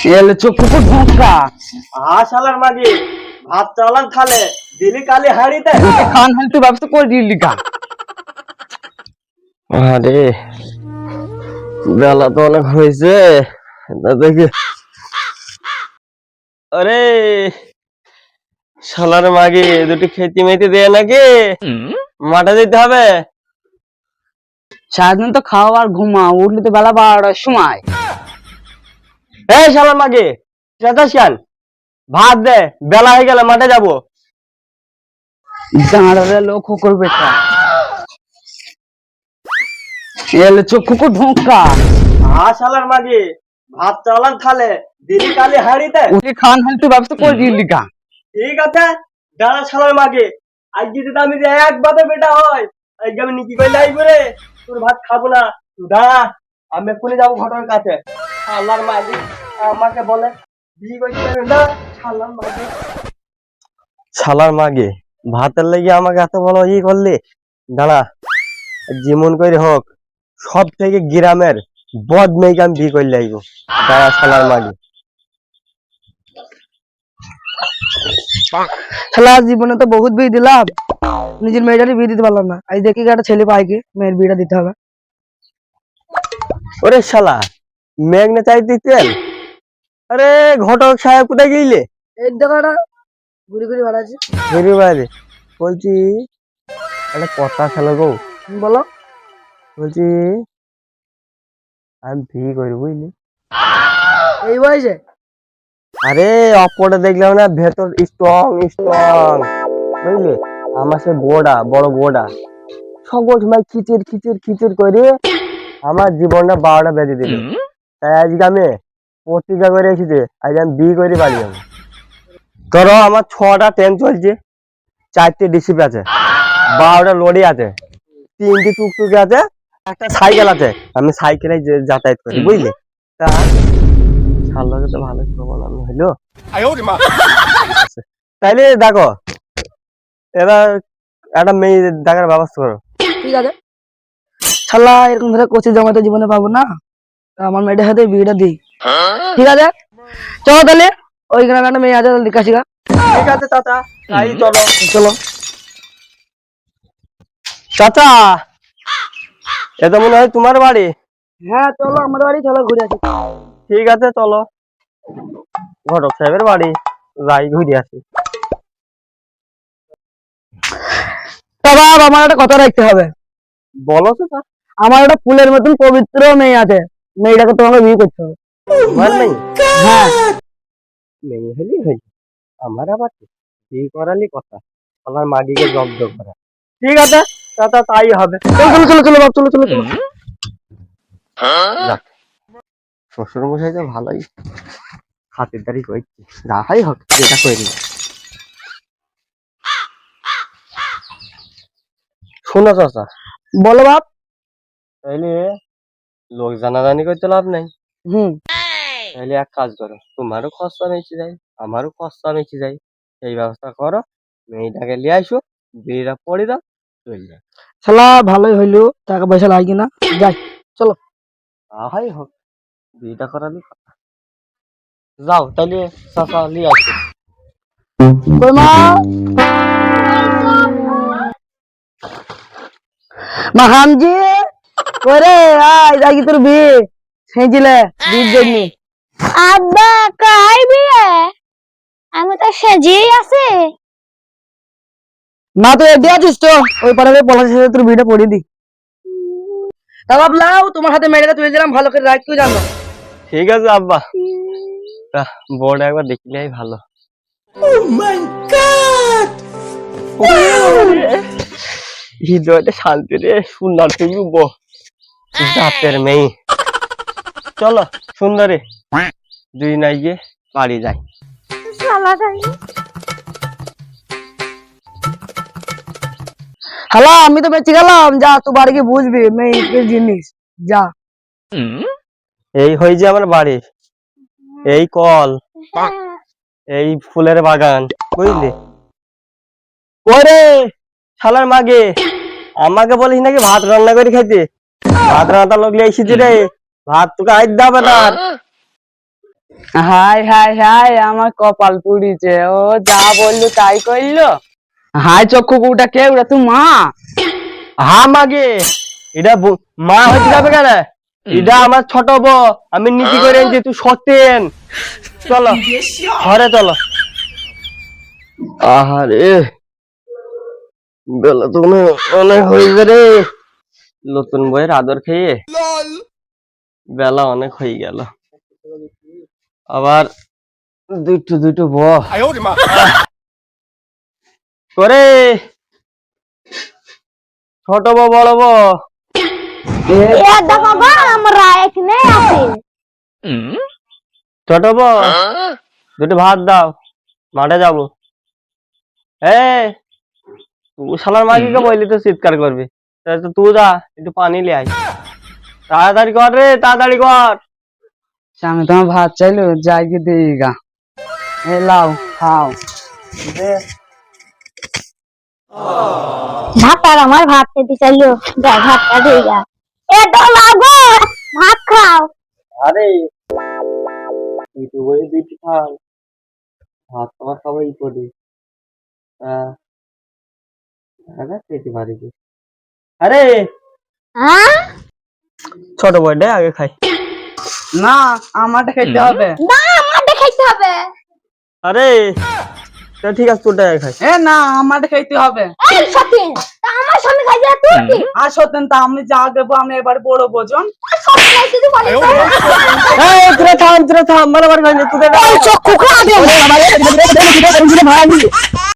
এলে চক্ষু ঢোকা শালার মাগে ভাত চালান খালে দিলি কালি হাড়িতে খান হাল তুই ব্যবস্থা করে দিলি কা আরে বেলা তো অনেক হয়েছে দেখি আরে শালার মাগে দুটি খেতে মেতে দেয় নাকি মাঠে যেতে হবে সারাদিন তো খাওয়া আর ঘুমা উঠলে তো বেলা 12টার সময় এই শালার মাগে চেতাসিয়ান ভাত দে বেলা হয়ে গেলে মাঠে যাবো দাঁড়ালে লক্ষ্য করবে এলে চক্ষু ঢোকা শালার মাগে ভাত চালান খালে দিলি কালি হাড়িতে উঠে খান হাল তুই ব্যবস্থা করে দিলি কা ঠিক আছে দাঁড়া শালার মাগে আজ যদি আমি যে এক বাপে বেটা হয় আজকে আমি নিকি কই লাই করে তোর ভাত খাবো না তুই দাঁড়া আমি এক্ষুনি যাবো ঘটনার কাছে শালার মাগে আমাকে বলে বিয়ে করতে পারবে না শালার মাগে ভাতের লেগে আমাকে এত বড় করলি দাঁড়া যেমন করে হোক সব থেকে গ্রামের বদ মেয়েকে আমি বিয়ে করে লাইব দাঁড়া শালার মাগে শালা জীবনে তো বহুত বিয়ে দিলাম নিজের মেয়েটারই বিয়ে দিতে পারলাম না আজ দেখি একটা ছেলে পাই কি মেয়ের বিয়েটা দিতে হবে ওরে শালা মেঘ না চাই দিতেন আরে ঘটক সাহেব কোথায় গেলে এই জায়গাটা ঘুরে ঘুরে বেড়াচ্ছি ঘুরে বাইরে বলছি একটা কথা ছিল গো বলো বলছি আমি বিয়ে করি বুঝলি এই বয়সে আরে অপরটা দেখলাম না ভেতর স্ট্রং স্ট্রং বুঝলি আমার সে বোড়া বড় বোড়া সকল সময় খিচির খিচির খিচির করে আমার জীবনটা 12টা বেজে দিল তাই আজকে আমি প্রতিজ্ঞা করে এসেছি আজ আমি বিয়ে করে বাড়ি যাবো ধরো আমার 6টা ট্রেন চলছে 4টে ডিসিপ আছে 12টা লরি আছে 3টে টুকটুকি আছে একটা সাইকেল আছে আমি সাইকেলে যাতায়াত করি বুঝলি তা শালাকে তো ভালো খবর হলো তাইলে দেখো এবার একটা মেয়ে দেখার ব্যবস্থা করো ঠিক আছে শালা এরকম ধরে কোচে জমাতে জীবনে পাবো না আমার মেয়েটার হাতে বিয়েটা দিই ঠিক আছে চলো তাহলে ওই গ্রামে একটা মেয়ে আছে জিজ্ঞাসা ঠিক আছে চাচা তাই চলো চলো চাচা এটা মনে হয় তোমার বাড়ি হ্যাঁ চলো আমাদের বাড়ি চলো ঘুরে আসি ঠিক আছে চলো ঘটক সাহেবের বাড়ি যাই ঘুরে আসি বাবা আমার একটা কথা রাখতে হবে বলো চাচা আমার একটা ফুলের মতন পবিত্র মেয়ে আছে মেয়েটাকে তোমাকে বিয়ে করতে হবে তোমার নেই হ্যাঁ মেয়ে হলি হইল আমার আবার বিয়ে করালি কথা আমার মাগিকে জব্দ করা ঠিক আছে চাচা তাই হবে চলো চলো চলো বাপ চলো চলো চলো যাক শ্বশুর মশাই তো ভালোই খাতিরদারি করছি যাহাই হোক যেটা করে নিই শোনো চাচা বলো বাপ তাইলে লোক জানাজানি করতে লাভ নাই হুম তাইলে এক কাজ করো তোমারও খরচা বেঁচে যায় আমারও খরচা বেঁচে যায় এই ব্যবস্থা করো মেয়েটাকে নিয়ে আসো বিয়েটা পড়ে দাও চলে যায় শালা ভালোই হইলো টাকা পয়সা লাগে না যাই চলো যাহাই হোক বিয়েটা করালি কথা যাও তাইলে চাচা নিয়ে আসো কই মা মাহামজি করে আয় যাই তোর বিয়ে সেজিলে বিয়ের জন্য আব্বা কাই বিয়ে আমি তো সেজেই আছে না তো এদি আছিস তো ওই পারে পলাশের সাথে তোর বিয়েটা পড়িয়ে দি তা ভাবলাম তোমার হাতে মেয়েটা তুলে দিলাম ভালো করে রাখ তুই জানো ঠিক আছে আব্বা বোর্ড একবার দেখলেই ভালো হৃদয়টা শান্তি রে সুন্দর ফিরব জাতের মেয়ে চলো সুন্দরী দুই নাই গিয়ে বাড়ি যাই হ্যালো আমি তো বেঁচে গেলাম যা তুই বাড়ি গিয়ে বুঝবি মেয়ের জিনিস যা এই হয়েছে আমার বাড়ি এই কল এই ফুলের বাগান বুঝলি ওরে শালার মাগে আমাকে বলিস নাকি ভাত রান্না করে খাইতে ভাত রান্না লোক এসেছি রে ভাত তোকে আজ দাবে না হাই হাই হাই আমার কপাল পুড়িছে, ও যা বললো তাই করলো। হাই চক্ষু কুটা কে, ওটা তুই মা? হ্যাঁ মাগে, এটা মা হইতে যাবে কেন? এটা আমার ছোট বউ, আমি নীতি করে এনেছি, তুই সত্যেন। চলো ঘরে চলো। আহারে বেলা তো অনেক হয়ে রে, নতুন বইয়ের আদর খেয়ে বেলা অনেক হয়ে গেল। আবার দুটো দুটো করে ছোট বউ বড় বউ দেখো গো, আমরা এখানে আছি। ছোট বউ দুটো ভাত দাও, মাঠে যাবো। তুই শালার মাগিকে বললি তো চিৎকার করবি, তাহলে তো তুই যা একটু পানি লিয়ে আয়। তাড়াতাড়ি কর রে, তাড়াতাড়ি কর। আমি তোমার ভাত চাইলো, যাই কি দিই গা। এ লাও খাও। ভাতটা আমার ভাত খেতে চাইলো, যা ভাতটা দিয়ে যা। এ তো লাগো, ভাত খাও। আরে তুই তো বই দুইটি খাল, ভাত তোমার সবাই করি। খেতে পারি কি? আরে হ্যাঁ, ছোট বইটা আগে খাই। না আমারটা খেতে হবে। না আমাদের খাইতে হবে। আরে ঠিক আছে, তোরটা আগে খাই। এ না আমারটা খেতে হবে। এই সতীন, তা আমার সামনে খাইতে তুই কি? আর সত্যেন তা আমি যা দেবো, আমি এবার বড় বোঝন। সব খাইতে তুই বলিস না। তোরা থাম, তোরা থাম, মারামারি হয়নি তোদের। চক্ষু খা দে।